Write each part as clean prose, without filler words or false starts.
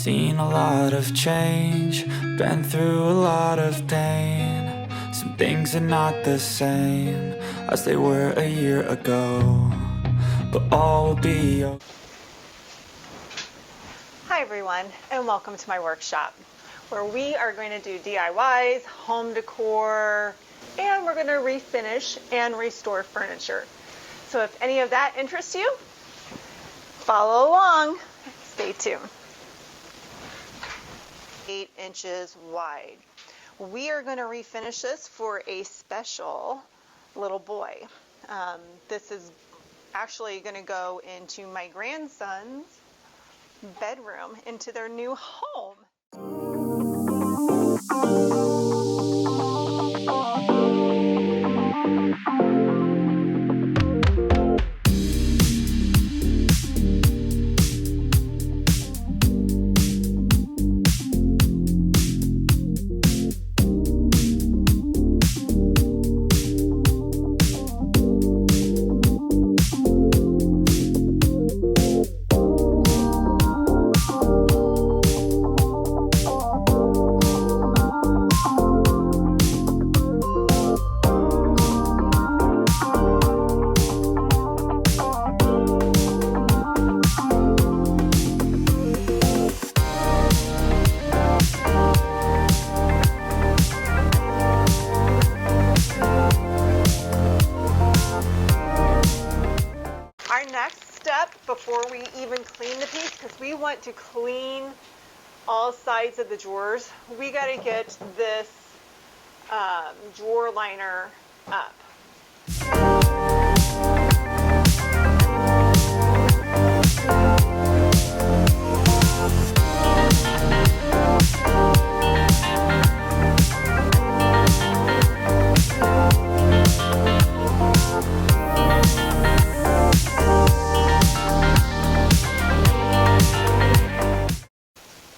Seen a lot of change, been through a lot of pain. Some things are not the same as they were a year ago, but all will be okay. Hi everyone, and welcome to my workshop where we are going to do DIYs, home decor, and we're going to refinish and restore furniture. So if any of that interests you, follow along, stay tuned. 8 inches wide. We are going to refinish this for a special little boy. This is actually going to go into my grandson's bedroom, into their new home. Our next step before we even clean the piece, because we want to clean all sides of the drawers, we got to get this drawer liner up.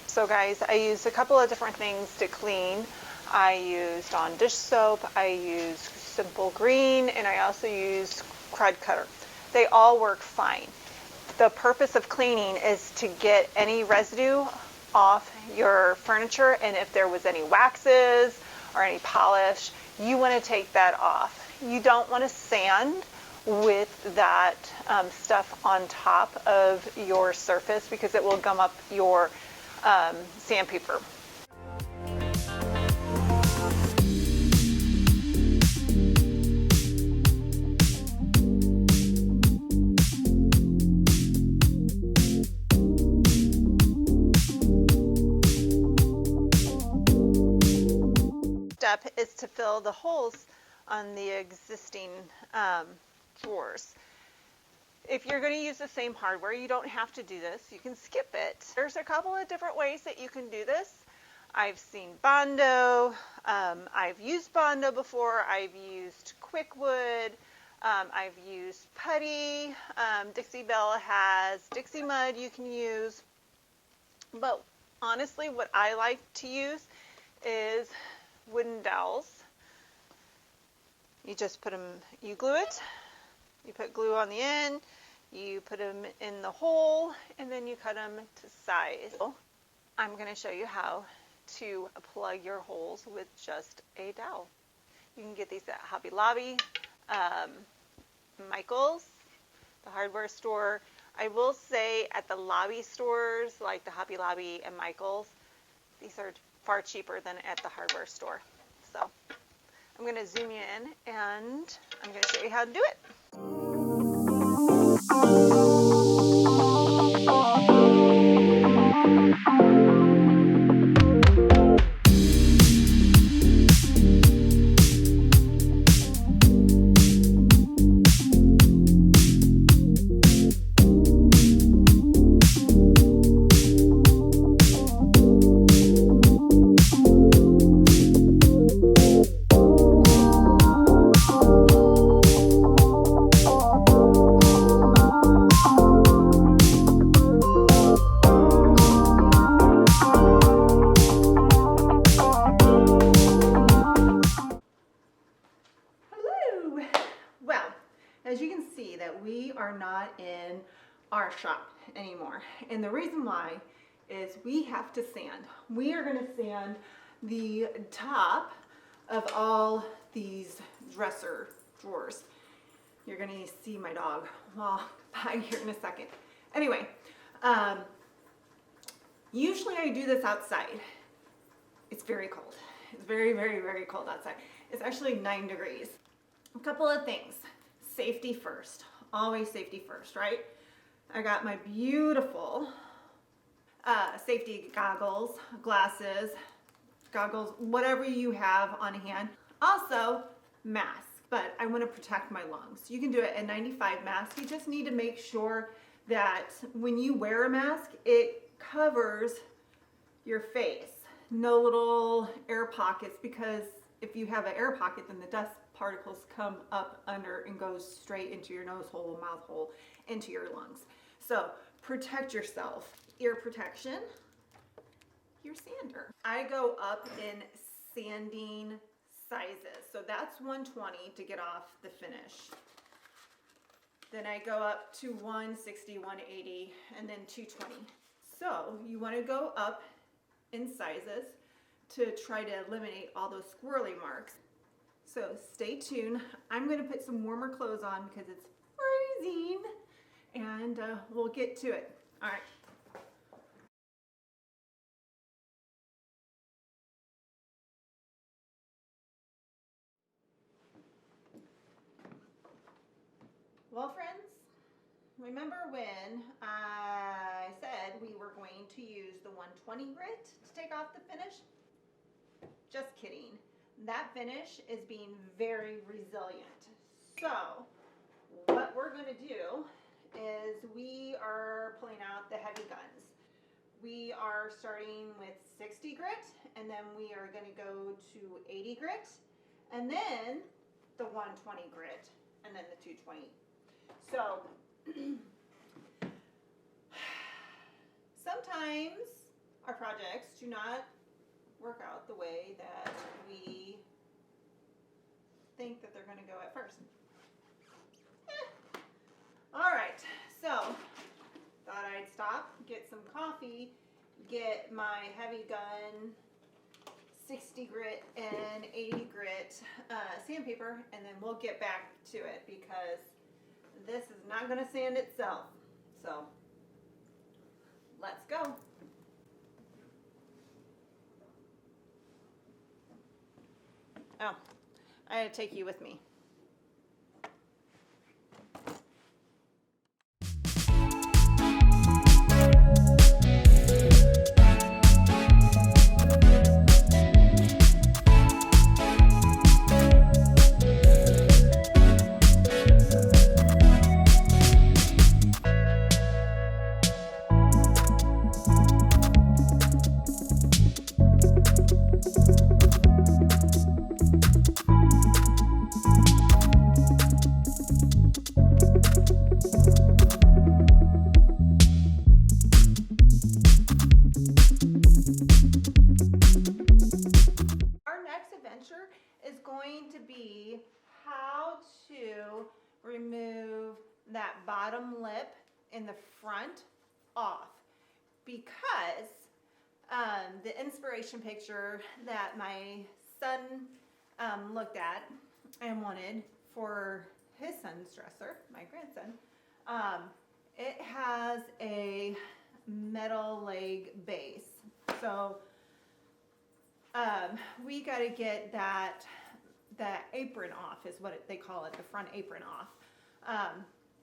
So guys, I used a couple of different things to clean. I used on dish soap, I used simple green, and I also used crud cutter. They all work fine. The purpose of cleaning is to get any residue off your furniture, and if there was any waxes or any polish, you want to take that off. You don't want to sand with that stuff on top of your surface because it will gum up your sandpaper. Step is to fill the holes on the existing drawers. If you're going to use the same hardware, you don't have to do this. You can skip it. There's a couple of different ways that you can do this. I've seen Bondo. I've used Bondo before. I've used Quickwood. I've used putty. Dixie Belle has Dixie Mud you can use. But honestly, what I like to use is wooden dowels. You just put them, you glue it. You put glue on the end, you put them in the hole, and then you cut them to size. I'm going to show you how to plug your holes with just a dowel. You can get these at Hobby Lobby, Michael's, the hardware store. I will say at the lobby stores, like the Hobby Lobby and Michael's, these are far cheaper than at the hardware store. So I'm going to zoom you in, and I'm going to show you how to do it. we are not in our shop anymore. And the reason why is we have to sand. We are gonna sand the top of all these dresser drawers. You're gonna see my dog walk by here in a second. Anyway, usually I do this outside. It's very cold. It's very, very, very cold outside. It's actually 9 degrees. A couple of things. Safety first. Always safety first, right? I got my beautiful safety goggles, glasses, goggles, whatever you have on hand. Also, mask. But I want to protect my lungs. You can do it at 95 mask. You just need to make sure that when you wear a mask, it covers your face. No little air pockets, because if you have an air pocket, then the dust particles come up under and goes straight into your nose hole, mouth hole, into your lungs. So protect yourself. Ear protection, your sander. I go up in sanding sizes. So that's 120 to get off the finish. Then I go up to 160, 180, and then 220. So you want to go up in sizes to try to eliminate all those squirrely marks. So stay tuned. I'm going to put some warmer clothes on because it's freezing, and we'll get to it. All right. Well, friends, remember when I said we were going to use the 120 grit to take off the finish? Just kidding. That finish is being very resilient. So what we're going to do is we are pulling out the heavy guns. We are starting with 60 grit, and then we are going to go to 80 grit, and then the 120 grit, and then the 220. So sometimes our projects do not work out the way that we think that they're going to go at first. All right, so thought I'd stop, get some coffee, get my heavy gun 60 grit and 80 grit sandpaper, and then we'll get back to it because this is not going to sand itself. So let's go. Oh, I had to take you with me. Is going to be how to remove that bottom lip in the front off, because the inspiration picture that my son looked at and wanted for his son's dresser, my grandson, it has a metal leg base. So we got to get that apron off, is what they call it, the front apron off.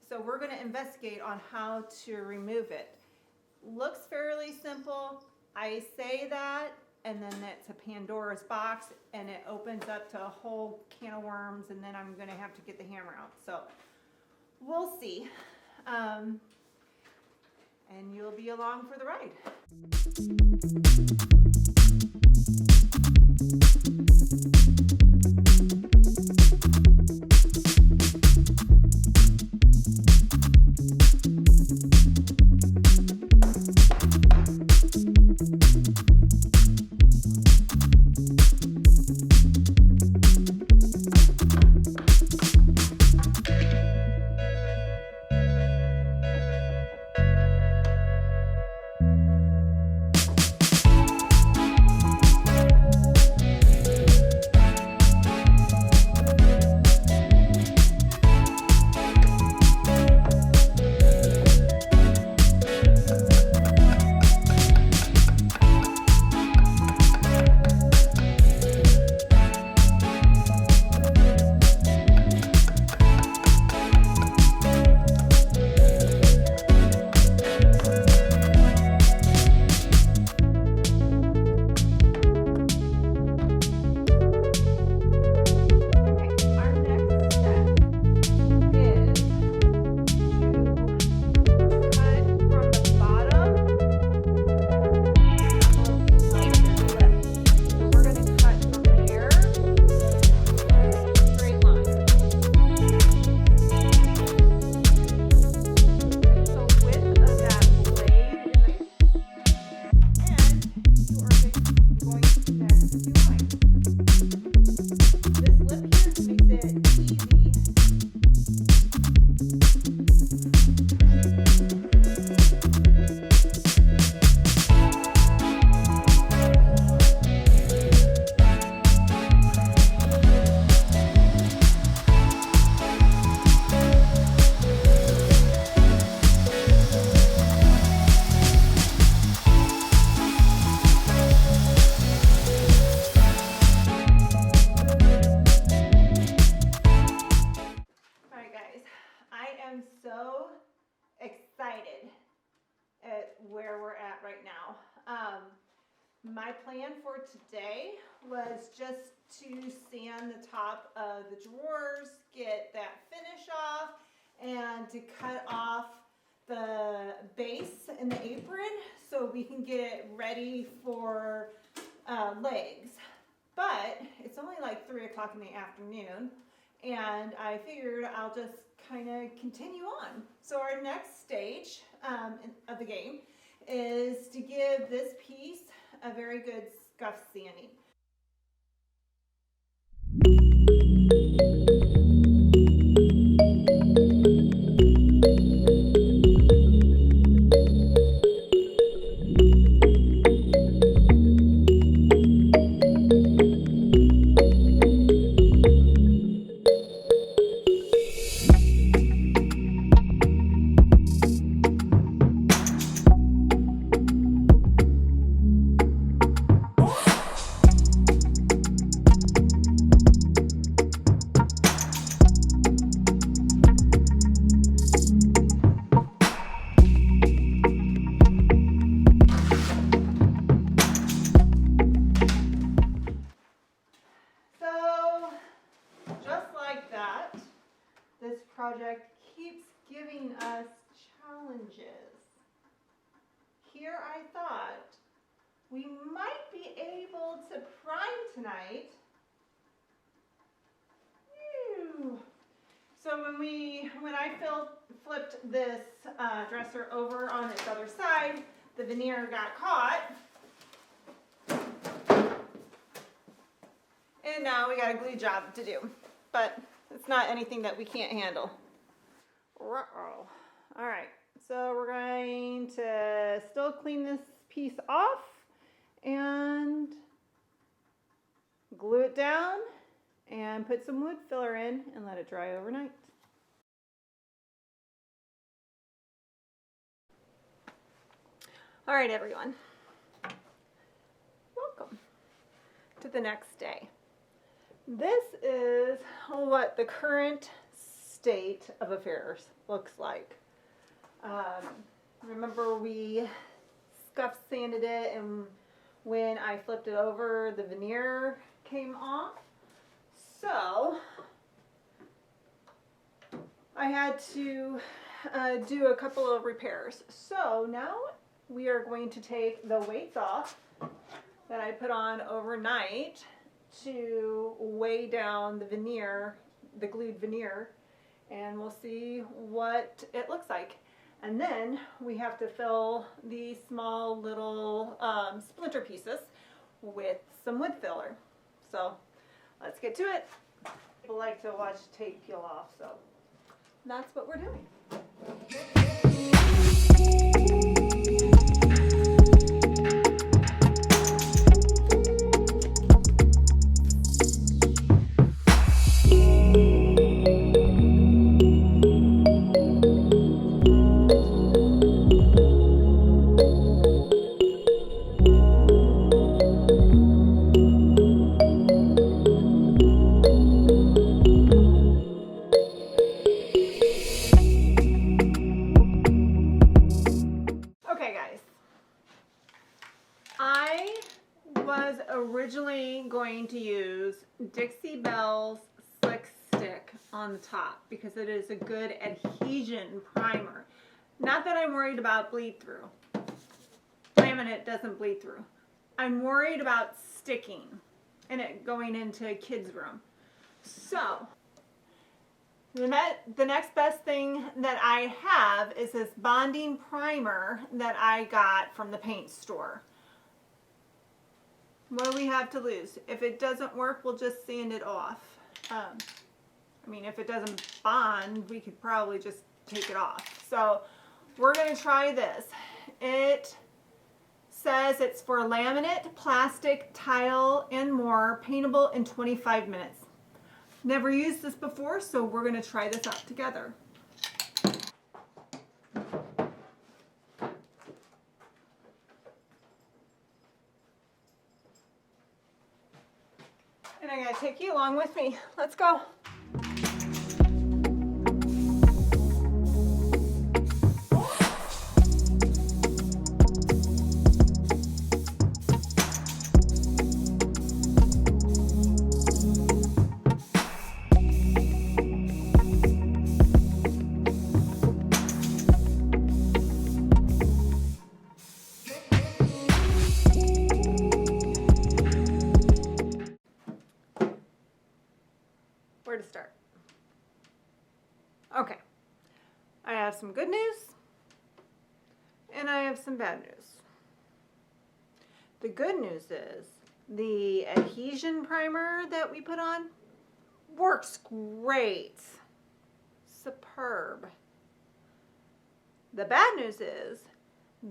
So we're going to investigate on how to remove it. Looks fairly simple. I say that, and then it's a Pandora's box, and it opens up to a whole can of worms, and then I'm going to have to get the hammer out. So we'll see. And you'll be along for the ride. where we're at right now. My plan for today was just to sand the top of the drawers, get that finish off, and to cut off the base and the apron so we can get it ready for legs. But it's only like 3 o'clock in the afternoon, and I figured I'll just kind of continue on. So our next stage of the game is to give this piece a very good scuff sanding. This project keeps giving us challenges. Here I thought we might be able to prime tonight. So when I flipped this dresser over on its other side, the veneer got caught. And now we got a glue job to do. But it's not anything that we can't handle. Uh-oh. All right, so we're going to still clean this piece off and glue it down and put some wood filler in and let it dry overnight. All right, everyone. Welcome to the next day. This is what the current state of affairs looks like. Remember we scuff sanded it, and when I flipped it over, the veneer came off. So I had to do a couple of repairs. So now we are going to take the weights off that I put on overnight to weigh down the veneer, the glued veneer, and we'll see what it looks like. And then we have to fill these small little splinter pieces with some wood filler. So let's get to it. People like to watch tape peel off, so that's what we're doing. Originally going to use Dixie Belle's Slick Stick on the top because it is a good adhesion primer. Not that I'm worried about bleed through. Laminate doesn't bleed through. I'm worried about sticking and it going into a kid's room. So the next best thing that I have is this bonding primer that I got from the paint store. What do we have to lose? If it doesn't work, we'll just sand it off. I mean, if it doesn't bond, we could probably just take it off. So we're going to try this. It says it's for laminate, plastic, tile, and more, paintable in 25 minutes. Never used this before, so we're going to try this out together. And I'm going to take you along with me. Let's go. some good news and I have some bad news. The good news is the adhesion primer that we put on works great. Superb. The bad news is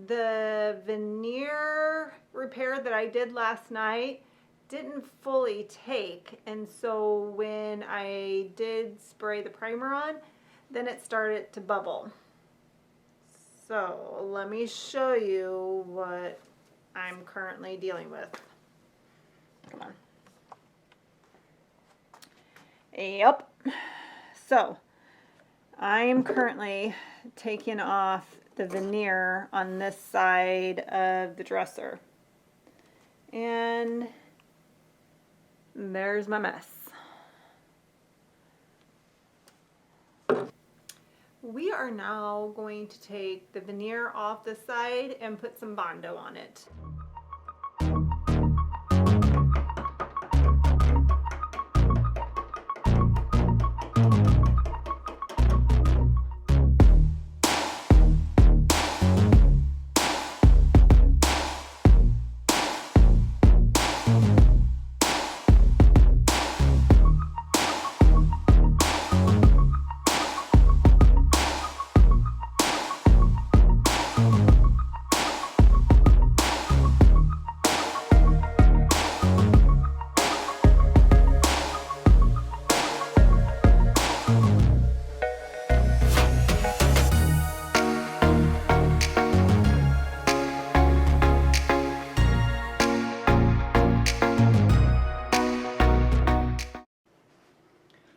the veneer repair that I did last night didn't fully take, and so when I did spray the primer on, then it started to bubble. So let me show you what I'm currently dealing with. Come on. Yep. So I am currently taking off the veneer on this side of the dresser. And there's my mess. We are now going to take the veneer off this side and put some Bondo on it.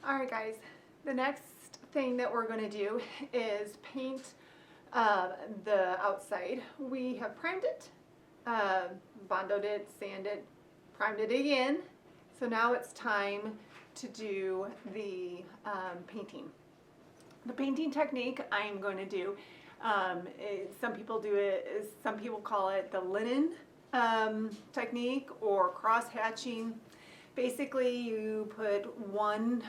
Alright guys, the next thing that we're going to do is paint the outside. We have primed it, bondoed it, sanded, primed it again. So now it's time to do the painting. The painting technique I'm going to do, some people do it, some people call it the linen technique or cross-hatching. Basically, you put one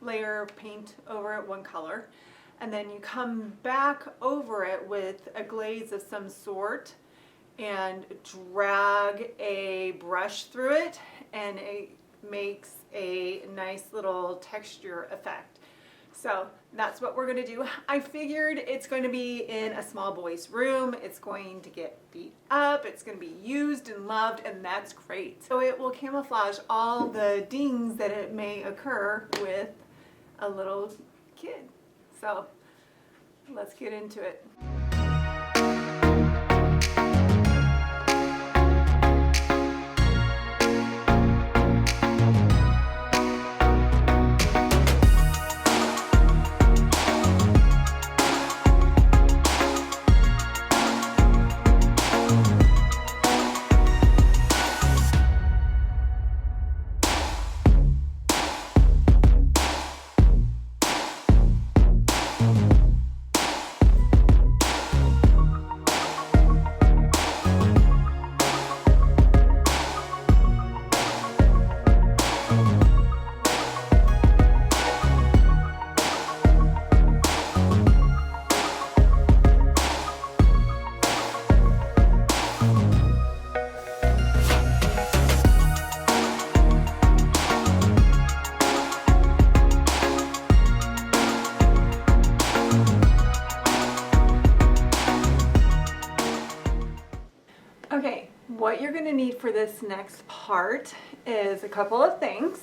layer of paint over it, one color, and then you come back over it with a glaze of some sort and drag a brush through it, and it makes a nice little texture effect. So that's what we're going to do. I figured it's going to be in a small boy's room. It's going to get beat up. It's going to be used and loved, and that's great. So it will camouflage all the dings that it may occur with a little kid. So let's get into it. Okay, what you're going to need for this next part is a couple of things.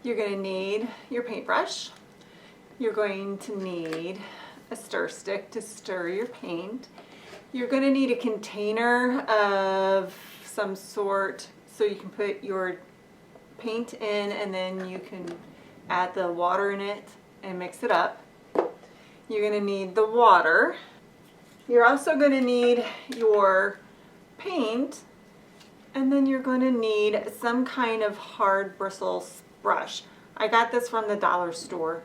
You're going to need your paintbrush. You're going to need a stir stick to stir your paint. You're going to need a container of some sort so you can put your paint in, and then you can add the water in it and mix it up. You're going to need the water. You're also going to need your paint, and then you're going to need some kind of hard bristles brush. I got this from the dollar store.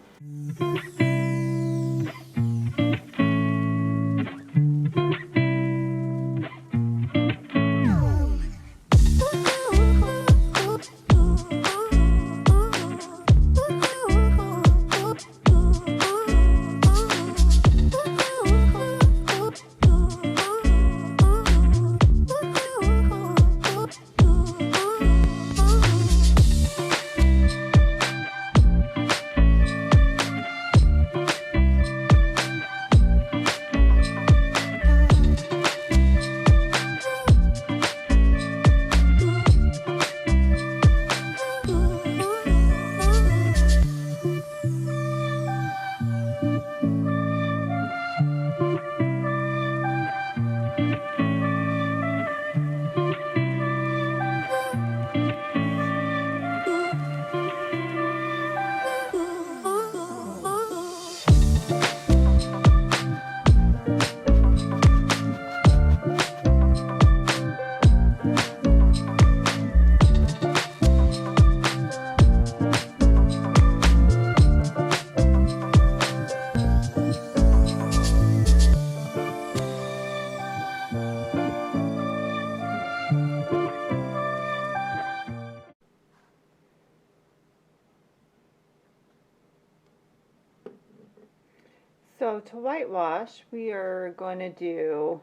So to whitewash, we are going to do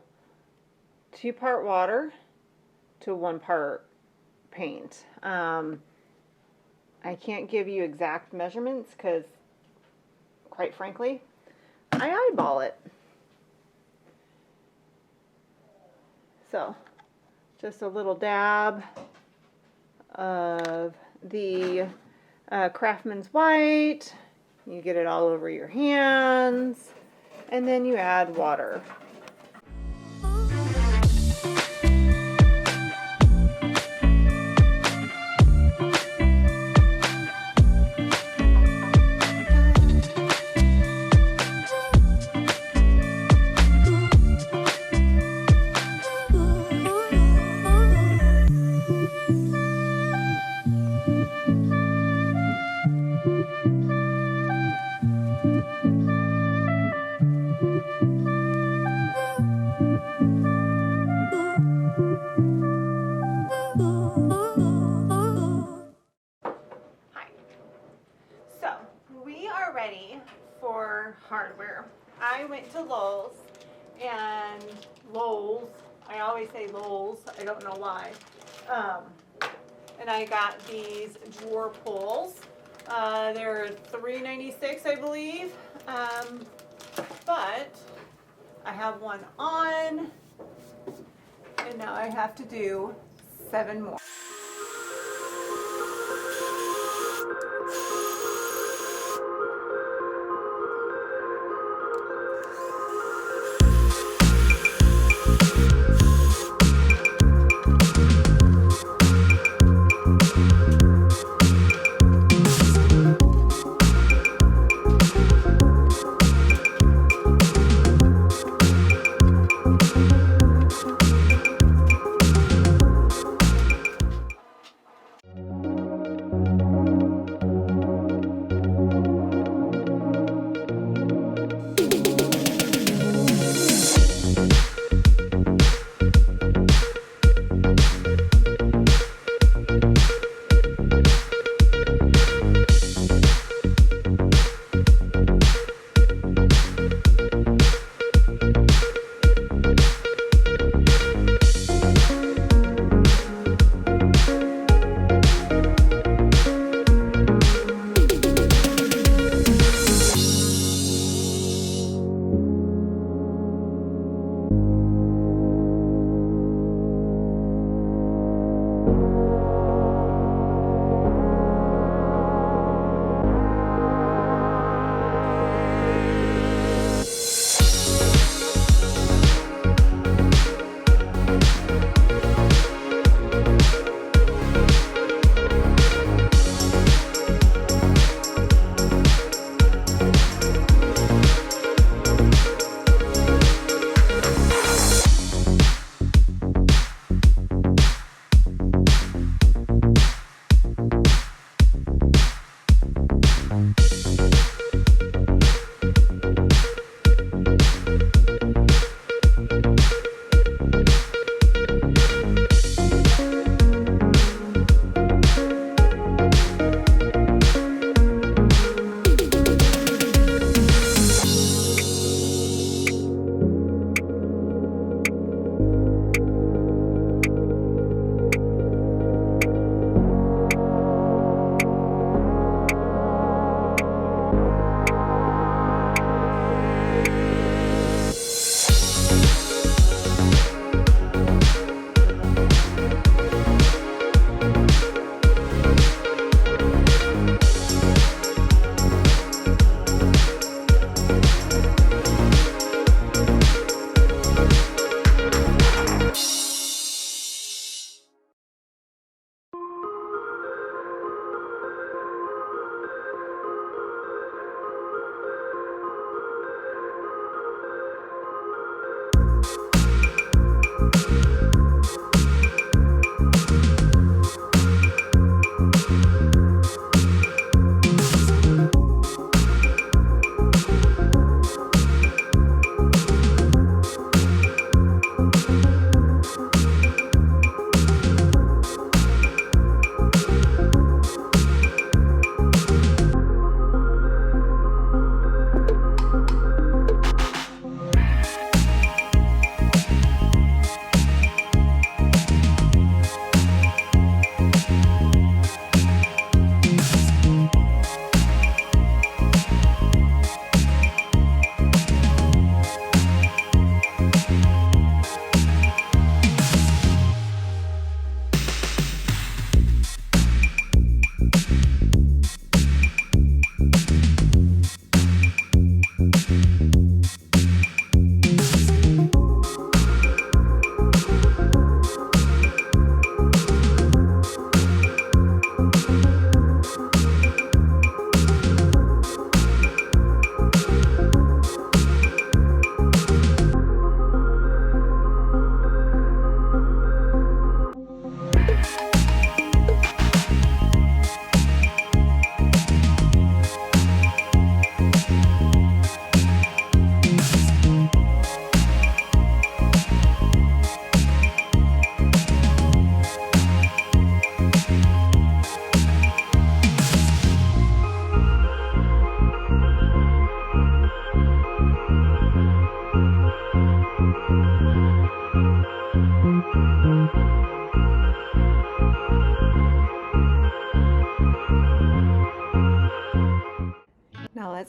2-part water to 1 part paint. I can't give you exact measurements because, quite frankly, I eyeball it. So, just a little dab of the Craftsman's White. You get it all over your hands, and then you add water. For hardware. I went to Lowe's, I always say Lowe's, I don't know why, and I got these drawer pulls. They're $3.96, I believe, but I have one on, and now I have to do 7 more.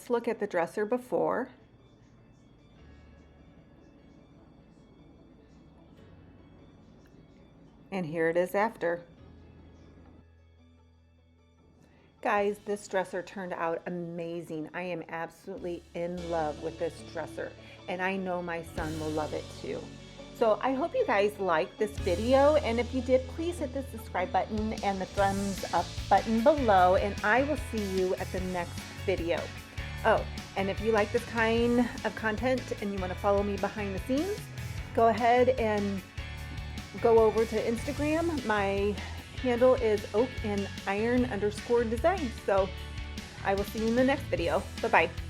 let's look at the dresser before. And here it is after. Guys, this dresser turned out amazing. I am absolutely in love with this dresser, and I know my son will love it too. So I hope you guys liked this video, and if you did, please hit the subscribe button and the thumbs up button below, and I will see you at the next video. Oh, and if you like this kind of content and you want to follow me behind the scenes, go ahead and go over to Instagram. My handle is oak and iron_design. So I will see you in the next video. Bye-bye.